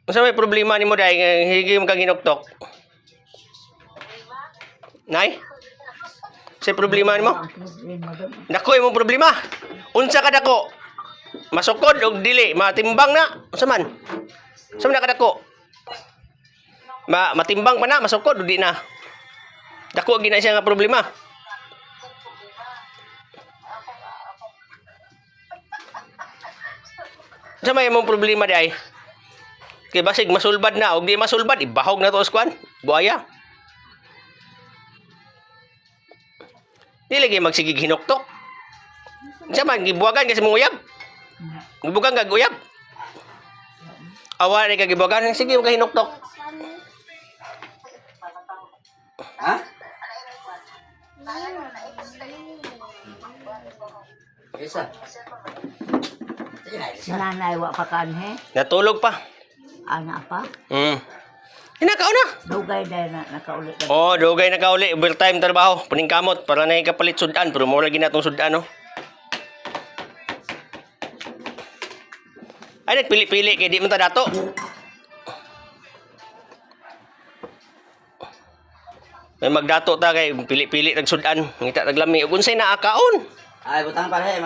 Unsa may problema nimo day higi mo kang hinuktok? Nay? Sa problema nimo? Dako imong problema. Unsa ka dako? Masukod og dili, matimbang na. Unsa man? Unsa man kadako? Matimbang pa na, masukod o di na. Dako gina siya nga problema. Unsa may imong problema day? Kay basig masulbad na, og di masulbad ibahog na to sa kwan. Buaya. Dili gyud magsigig hinuktok. Unsa man gibuwagan kasi mong uyab? Gibuwagan kag uyab? Awa ni kag gibuwagan, sige mo ka hinuktok. Ha? Isa. Si nanay wa pa kanhe. Natulog pa. Ana pa. Inakaw na. Dugay dahil na nakaulit. Oh, dugay na kauli. Overtime trabaho. Puning kamot. Para na ikapalit sudan. Pero mo lagi na itong sudan, no? Ay, nagpili-pili. Kaya di mo ta dato. May magdato ta kay pili-pili tag sudan. Ngita taglami. Ug unsay naakaon. Ay, butang pala eh,